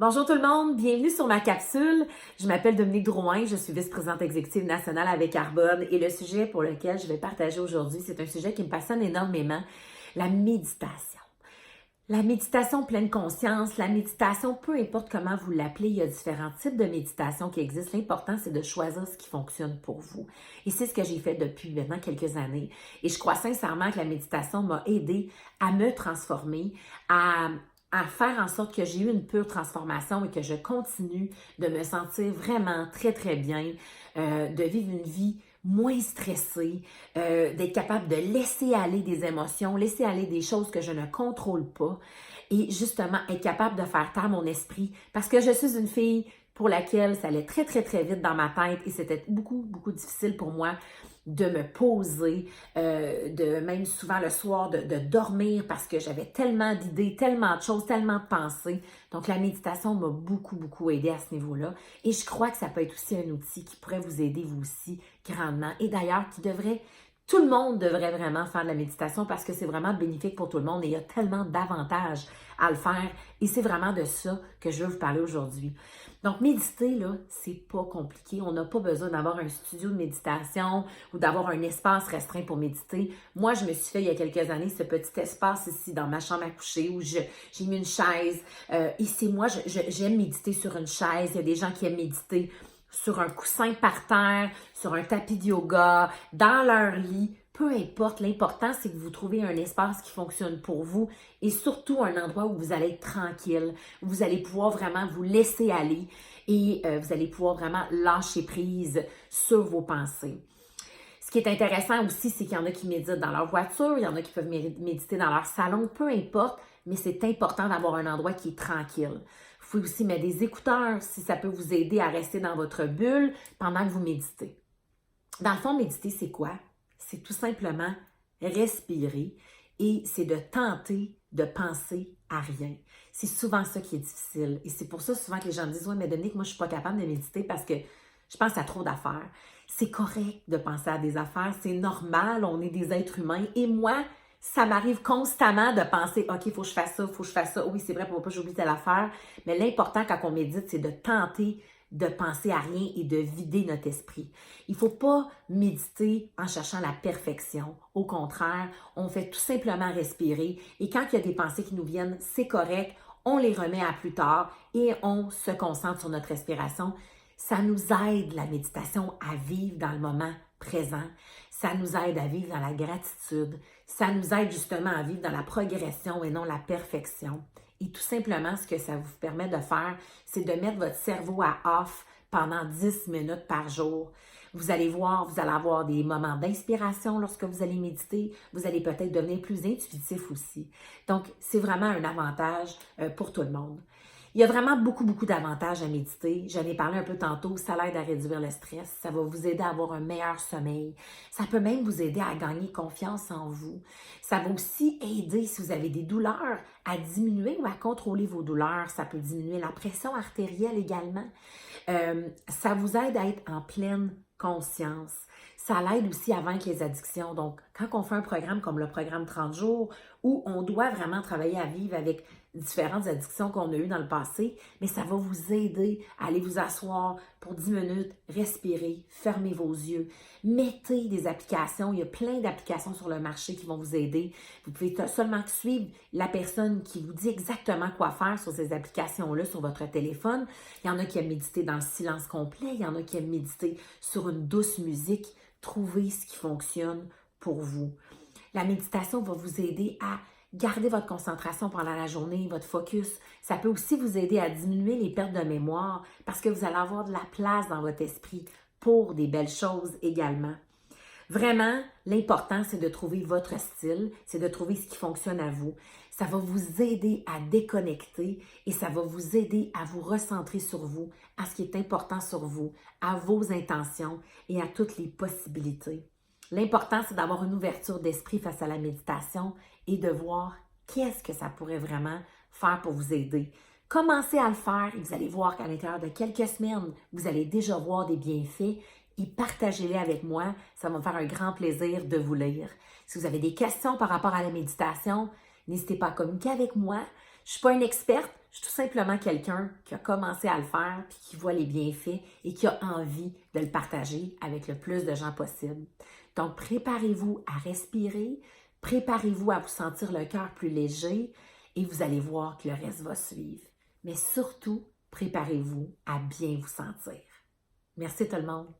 Bonjour tout le monde, bienvenue sur ma capsule. Je m'appelle Dominique Drouin, je suis vice-présidente exécutive nationale avec Arbonne et le sujet pour lequel je vais partager aujourd'hui, c'est un sujet qui me passionne énormément, la méditation. La méditation pleine conscience, la méditation, peu importe comment vous l'appelez, il y a différents types de méditation qui existent. L'important, c'est de choisir ce qui fonctionne pour vous. Et c'est ce que j'ai fait depuis maintenant quelques années. Et je crois sincèrement que la méditation m'a aidé à me transformer, à faire en sorte que j'ai eu une pure transformation et que je continue de me sentir vraiment très, très bien, de vivre une vie moins stressée, d'être capable de laisser aller des émotions, laisser aller des choses que je ne contrôle pas et justement être capable de faire taire mon esprit parce que je suis une fille pour laquelle ça allait très, très, très vite dans ma tête et c'était beaucoup, beaucoup difficile pour moi de me poser, de même souvent le soir, de dormir parce que j'avais tellement d'idées, tellement de choses, tellement de pensées. Donc, la méditation m'a beaucoup, beaucoup aidé à ce niveau-là. Et je crois que ça peut être aussi un outil qui pourrait vous aider vous aussi grandement. Et d'ailleurs, tout le monde devrait vraiment faire de la méditation parce que c'est vraiment bénéfique pour tout le monde et il y a tellement d'avantages à le faire. Et c'est vraiment de ça que je veux vous parler aujourd'hui. Donc, méditer, là, c'est pas compliqué. On n'a pas besoin d'avoir un studio de méditation ou d'avoir un espace restreint pour méditer. Moi, je me suis fait il y a quelques années ce petit espace ici dans ma chambre à coucher où j'ai mis une chaise. Et c'est moi, j'aime méditer sur une chaise. Il y a des gens qui aiment méditer sur un coussin par terre, sur un tapis de yoga, dans leur lit. Peu importe, l'important, c'est que vous trouvez un espace qui fonctionne pour vous et surtout un endroit où vous allez être tranquille, où vous allez pouvoir vraiment vous laisser aller et vous allez pouvoir vraiment lâcher prise sur vos pensées. Ce qui est intéressant aussi, c'est qu'il y en a qui méditent dans leur voiture, il y en a qui peuvent méditer dans leur salon, peu importe, mais c'est important d'avoir un endroit qui est tranquille. Vous pouvez aussi mettre des écouteurs si ça peut vous aider à rester dans votre bulle pendant que vous méditez. Dans le fond, méditer, c'est quoi? C'est tout simplement respirer et c'est de tenter de penser à rien. C'est souvent ça qui est difficile. Et c'est pour ça souvent que les gens me disent « Ouais, mais Dominique, moi, je ne suis pas capable de méditer parce que je pense à trop d'affaires. » C'est correct de penser à des affaires, c'est normal, on est des êtres humains. Et moi, ça m'arrive constamment de penser « OK, il faut que je fasse ça, il faut que je fasse ça. Oui, c'est vrai, pour ne pas que j'oublie telle affaire. » Mais l'important quand on médite, c'est de tenter de penser à rien et de vider notre esprit. Il ne faut pas méditer en cherchant la perfection. Au contraire, on fait tout simplement respirer et quand il y a des pensées qui nous viennent, c'est correct, on les remet à plus tard et on se concentre sur notre respiration. Ça nous aide, la méditation, à vivre dans le moment présent. Ça nous aide à vivre dans la gratitude. Ça nous aide justement à vivre dans la progression et non la perfection. Et tout simplement, ce que ça vous permet de faire, c'est de mettre votre cerveau à off pendant 10 minutes par jour. Vous allez voir, vous allez avoir des moments d'inspiration lorsque vous allez méditer. Vous allez peut-être devenir plus intuitif aussi. Donc, c'est vraiment un avantage pour tout le monde. Il y a vraiment beaucoup, beaucoup d'avantages à méditer. J'en ai parlé un peu tantôt. Ça l'aide à réduire le stress. Ça va vous aider à avoir un meilleur sommeil. Ça peut même vous aider à gagner confiance en vous. Ça va aussi aider, si vous avez des douleurs, à diminuer ou à contrôler vos douleurs. Ça peut diminuer la pression artérielle également. Ça vous aide à être en pleine conscience. Ça l'aide aussi à vaincre les addictions. Donc, quand on fait un programme comme le programme 30 jours, où on doit vraiment travailler à vivre avec différentes addictions qu'on a eues dans le passé, mais ça va vous aider à aller vous asseoir pour 10 minutes, respirer, fermer vos yeux, mettez des applications. Il y a plein d'applications sur le marché qui vont vous aider. Vous pouvez seulement suivre la personne qui vous dit exactement quoi faire sur ces applications-là sur votre téléphone. Il y en a qui aiment méditer dans le silence complet, il y en a qui aiment méditer sur une douce musique. Trouvez ce qui fonctionne pour vous. La méditation va vous aider à garder votre concentration pendant la journée, votre focus. Ça peut aussi vous aider à diminuer les pertes de mémoire parce que vous allez avoir de la place dans votre esprit pour des belles choses également. Vraiment, l'important, c'est de trouver votre style, c'est de trouver ce qui fonctionne à vous. Ça va vous aider à déconnecter et ça va vous aider à vous recentrer sur vous, à ce qui est important sur vous, à vos intentions et à toutes les possibilités. L'important, c'est d'avoir une ouverture d'esprit face à la méditation et de voir qu'est-ce que ça pourrait vraiment faire pour vous aider. Commencez à le faire et vous allez voir qu'à l'intérieur de quelques semaines, vous allez déjà voir des bienfaits et partagez-les avec moi. Ça va me faire un grand plaisir de vous lire. Si vous avez des questions par rapport à la méditation, n'hésitez pas à communiquer avec moi. Je ne suis pas une experte, Je suis tout simplement quelqu'un qui a commencé à le faire, puis qui voit les bienfaits et qui a envie de le partager avec le plus de gens possible. Donc, préparez-vous à respirer, préparez-vous à vous sentir le cœur plus léger et vous allez voir que le reste va suivre. Mais surtout, préparez-vous à bien vous sentir. Merci tout le monde.